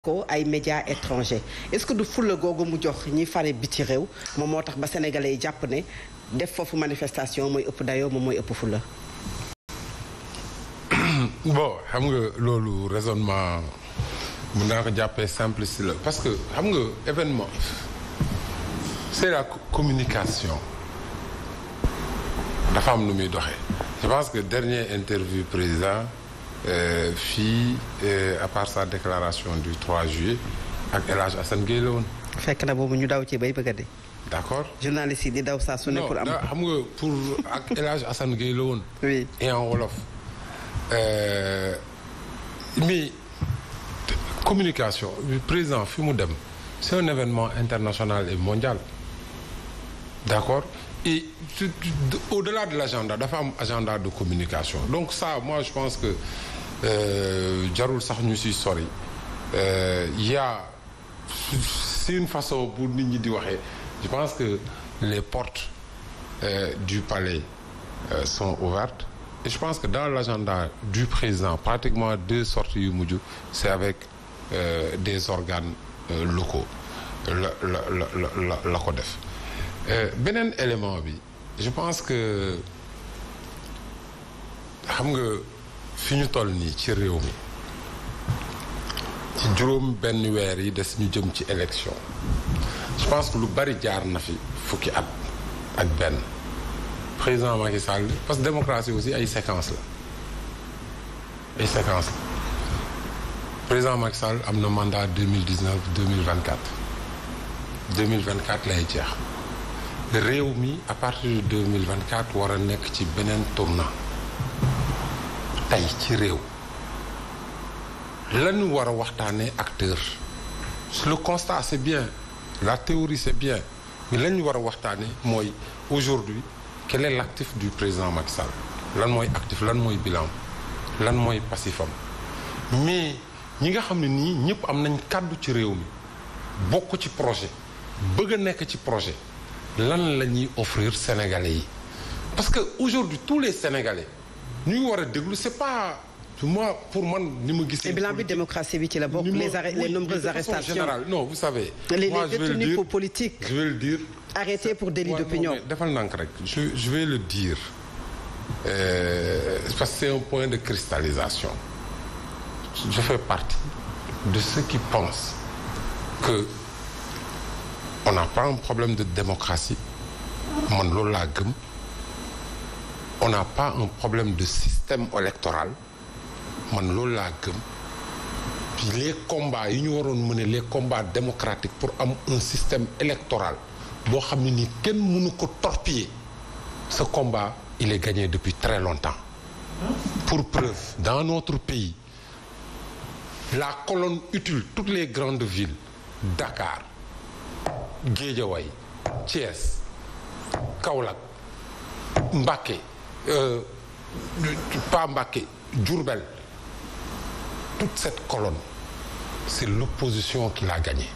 ko ay médias étrangers est-ce que du fulla googu mu jox ñi fare biti réew moom moo tax ba sénégalais yi jàpp ne def foofu manifestation mooy ëpp dayoo moom mooy ëpp fulla. bon xam nga loolu raisonnement mun naa ko jàppee simpliste la parce que xam nga événement c'est la communication dafa am nu muy doxee. je pense que dernière interview président fii à part sa déclaration du 3 juillet ak El Hadj Assane Gueye la woon. fekk na boobu ñu daw ci bay bëgg a dee. d'accord journaliste yi di daw saa su ne pour am. non xam nga pour ak El Hadj Assane Gueye la woon. oui et en wolof. mais communication président fi mu dem c'est un événement international et mondial d'accord et au-delà de l'agenda dafa am agenda de communication donc ça moi je pense que jarul sax ñu si sori y a c'est une façon pour nit ñi di waxee je pense que les portes du palais sont ouvertes et je pense que dans l'agenda du président pratiquement 2 sorties yu mujj c'est avec des organes locaux la ko def beneen élément bi je pense que xam nga fi ñu toll nii ci réew mi ci juróom benn weer yi des ñu jëm ci élection je pense que lu bari jaar na fi fukki at ak benn président Macky Sall parce que démocratie aussi ay séquences la ay séquences la président Macky Sall am na mandat 2019 2024 2024 lay jeex réew mi à partir de 2024 war a nekk ci beneen tournant tey ci réew lañu war a waxtaanee acteur le constat c'est bien la théorie c'est bien mais lañu war a waxtaanee mooy aujourd'hui quel est l'actif du président Macky Sall lan mooy actif lan mooy bilan lan mooy passifam mais ñi nga xam ne nii ñëpp am nañ kàddu ci réew mi bokk ci projet bëgg a nekk ci projet lan la ñuy offrir Sénégalais yi parce que aujourd'hui tous les Sénégalais ñu ngi war a déglu c'est pas moi pour man ni ma gis. bilan bi démocratie bi ci la bokk. les nombreuses arrestations générales non vous savez. les détenus pour politique. je vais le dire. arrêtés pour délit d'opinion. defal nank rek je vais le dire parce que c'est un point de cristallisation je fais partie de ceux qui pensent que on n'a pas un problème de démocratie man loolu laa gëm on n'a pas un problème de système électoral man loolu laa gëm puis les combats yi ñu waroon mener les combats démocratiques pour am un système électoral boo xam ne nii kenn mënu ko torpiller ce combat il est gagné depuis très longtemps pour preuve dans notre pays la colonne utile toutes les grandes villes Dakar Guédiawaye Thiès Kaolack Mbacké pas Mbacké Diourbel toute cette colonne c'est l'opposition qui l'a gagnée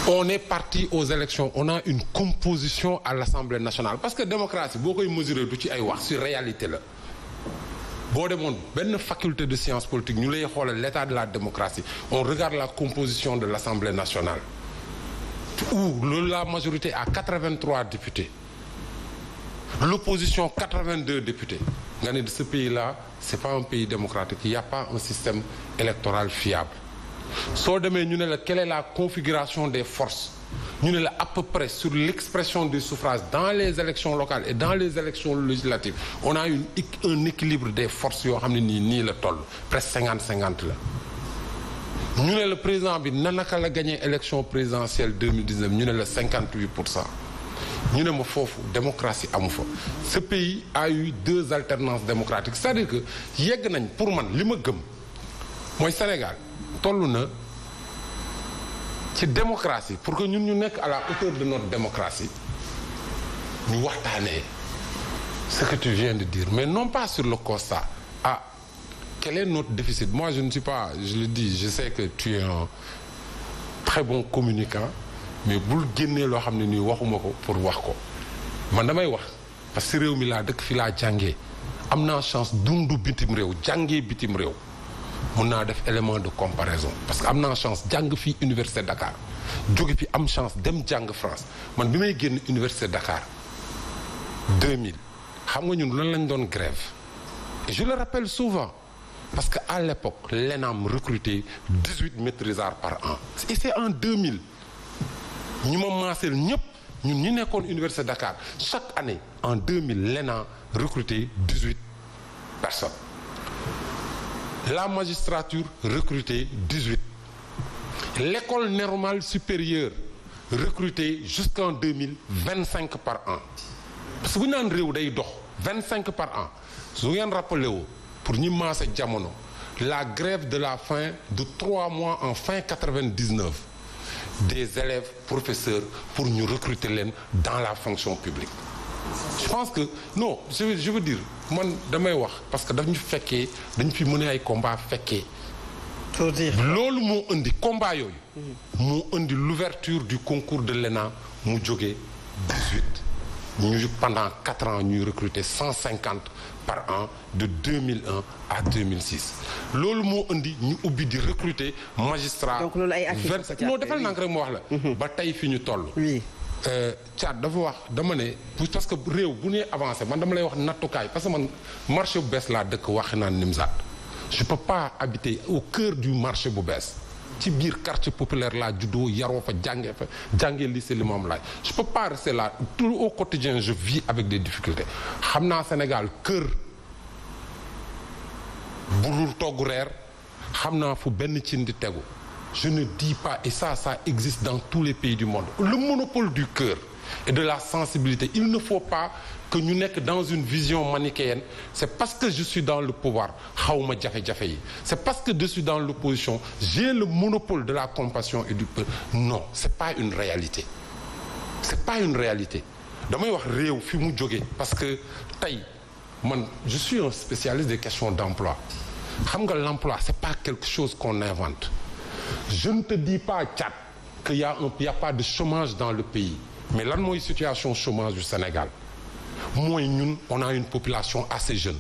on est parti aux élections on a une composition à l'Assemblée nationale parce que démocratie boo koy mesurer du ci ay wax sur réalité la boo demoon benn faculté de sciences politiques ñu lay xoolal l'état de la démocratie on regarde la composition de l'Assemblée nationale où la majorité a 83 députés l'opposition 82 députés nga ne de ce pays-là c'est pas un pays démocratique il y a pas un système électoral fiable soo demee ñu ne la quelle est la configuration des forces ñu ne la à peu près sur l'expression du suffrage dans les élections locales et dans les élections législatives on a un équilibre des forces yoo xam ne nii la toll presque 50-50 la ñu ne le président bi nanaka la gagné élection présidentielle 2019 ñu ne la 58%. ñu ne ma foofu démocratie amu fa ce pays a eu 2 alternances démocratiques c'est-à-dire que yegg nañ pour man li ma gëm mooy Sénégal toll na ci démocratie pour que ñun ñu nekk à la hauteur de notre démocratie ñu waxtaanee ce que tu viens de dire mais non pas sur le constat quel est notre déficit moi je ne suis pas je le dis je sais que tu es un très bon communicant mais bul génnee loo xam ne nii waxuma ko pour wax ko man damay wax parce que réew mi laa dëkk fi laa jàngee am naa chance dundu bitim réew jàngee bitim réew mun naa def élément de comparaison parce que am naa chance jàng fii Université Dakar jóge fi am chance dem jàng France man bi may génn Université Dakar 2000 xam nga ñun lan lañ doon grève et je le rappelle souvent parce que à l'époque l'ENAM recrutait 18 maîtrisards par an et c'est en 2000 ñi ma maaseel ñëpp ñun ñi nekkoon Université Dakar chaque année en 2000 l'ENAM recrutait 18 personnes la magistrature recrutait 18 l'école normale supérieure recrutait jusqu'en 2000 25 par an parce que bu ñu naan réew day dox 25 par an su ngeen rappelé woo pour ñi maase jamono la grève de la faim de 3 mois en fin 99 des élèves professeurs pour ñu recruter leen dans la fonction publique je pense que non je veux dire man damay wax parce que daf ñu fekkee dañu fi mëne ay combat fekkee loolu moo indi combat yooyu moo indi l'ouverture du concours de l'ENA mu jógee 18 ñu pendant 4 ans ñuy recruter 150 par an de 2001 à 2006 loolu moo indi ñu ubbi di recruter magistrat. donc loolu ay actes non defal naa ko rek moo wax la. ba tey fi ñu toll. oui. Thiat dafa wax dama ne parce que réew bu ñuy avancé man dama lay wax nattukaay parce que man marché bu bees laa dëkk waxi naan Nimzaat je peux pas habiter au cœur du marché bu bees. ci biir quartier populaire laa juddoo yaroo fa jàngee lycée Limamoulaye je peux pas rester là tout au quotidien je vis avec des difficultés xam naa Sénégal kër bu dul togg reer xam naa fu benn cin di tegu je ne dis pas et ça existe dans tous les pays du monde le monopole du cœur et de la sensibilité il ne faut pas que ñu nekk dans une vision manichéenne c'est parce que je suis dans le pouvoir xawma jafe-jafe yi c'est parce que je suis dans l'opposition j'ai le monopole de la compassion et du peuple non c'est pas une réalité damay wax réew fi mu jógee parce que tey man je suis un spécialiste des questions d'emploi xam nga l'emploi c'est pas quelque chose qu'on invente je ne te dis pas Thiat qu'il y a pas de chômage dans le pays mais lan mooy situation chômage du Sénégal mooy ñun on a une population assez jeune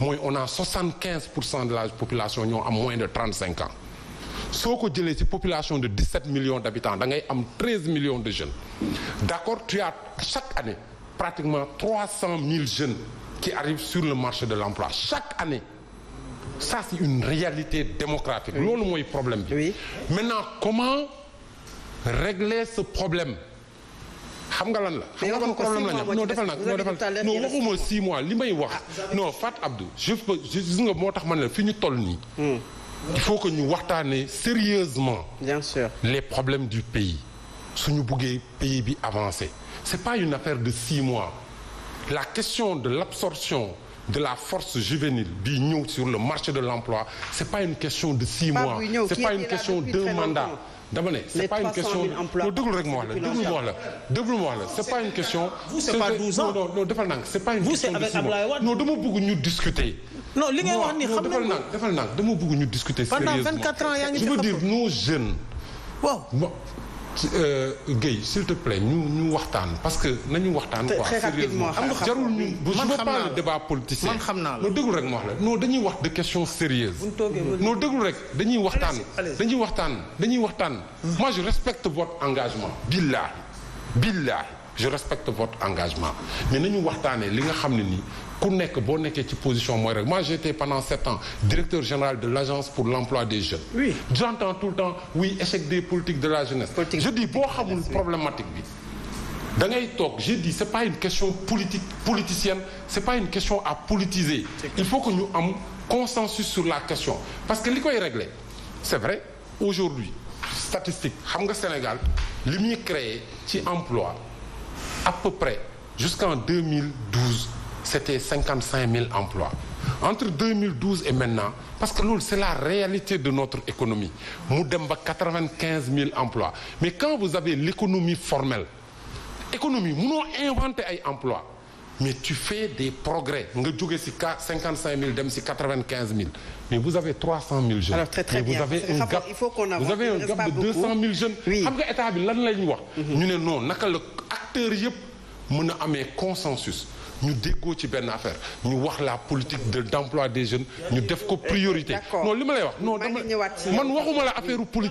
mooy on a 75% de la population ñoo am moins de 35 ans soo ko jëlee ci population de 17 millions d'habitants da ngay am 13 millions de jeunes d'accord tu as chaque année pratiquement 300 000 jeunes qui arrivent sur le marché de l'emploi chaque année ça c'est une réalité démographique loolu mooy problème bi oui. Maintenant comment régler ce problème xam nga lan la. xam nga ban problème la ñu non defal nag non waxuma 6 mois li may wax. non Fat Abdou je gis nga moo tax man la fi ñu toll nii. il faut que ñu waxtaanee sérieusement. bien sûr les problèmes du pays suñu buggee pays bi avancer. c'est pas une affaire de 6 mois la question de l'absorption de la force juvénile bi ñëw sur le marché de l'emploi c'est pas une question de 6 mois c'est pas une question d'un mandat. dama ne c'est pas une question non déglu rek ma wax la c'est pas une question. vous c'est pas 12 ans non defal naa c'est pas une question de 6 mois non dama bëgg ñu discuter. non li ngay wax ni xam nga defal naa dama bëgg ñu discuter sérieusement pendant 24 ans yaa ngi je veux dire nos jeunes. waaw. Guèye s'il te plaît ñu waxtaan parce que nañu waxtaan quoi sérieusement jarul ñu je veux pas le débat politicien man xam naa la non déglu rek ma wax la non dañuy wax de questions sérieuses non déglu rek dañuy waxtaan moi je respecte votre engagement billahi je respecte votre engagement mais nañu waxtaanee li nga xam ne nii ku nekk boo nekkee ci position mooy rek moi j'étais pendant 7 ans directeur général de l'agence pour l'emploi des jeunes. Oui. J'entends tout le temps oui échec des politiques de la jeunesse. Je dis boo xamul problématique bi da ngay toog je dis c'est pas une question politicienne c'est pas une question à politiser. Il faut que ñu am consensus sur la question parce que li koy régler c'est vrai aujourd'hui statistique xam nga Sénégal li muy créé ci emploi à peu près jusqu'en 2012 c'était 55 000 emplois entre 2012 et maintenant parce que loolu c'est la réalité de notre économie mu dem ba 95 000 emplois mais quand vous avez l'économie formelle économie munoo inventer ay emplois mais tu fais des progrès nga jóge ci 55 000 dem ci 95 000 mais vous avez 300 000 jeunes. Alors très bien vous avez un gap vous avez un gap de 200 000 jeunes. xam nga état bi lan la ñu wax. ñu ne non naka la acteurs yëpp mën a amee consensus ñu déggoo ci benn affaire ñu wax la politique d'emploi des jeunes ñu def ko priorité. non li ma lay wax non dama man waxuma la affaire politique.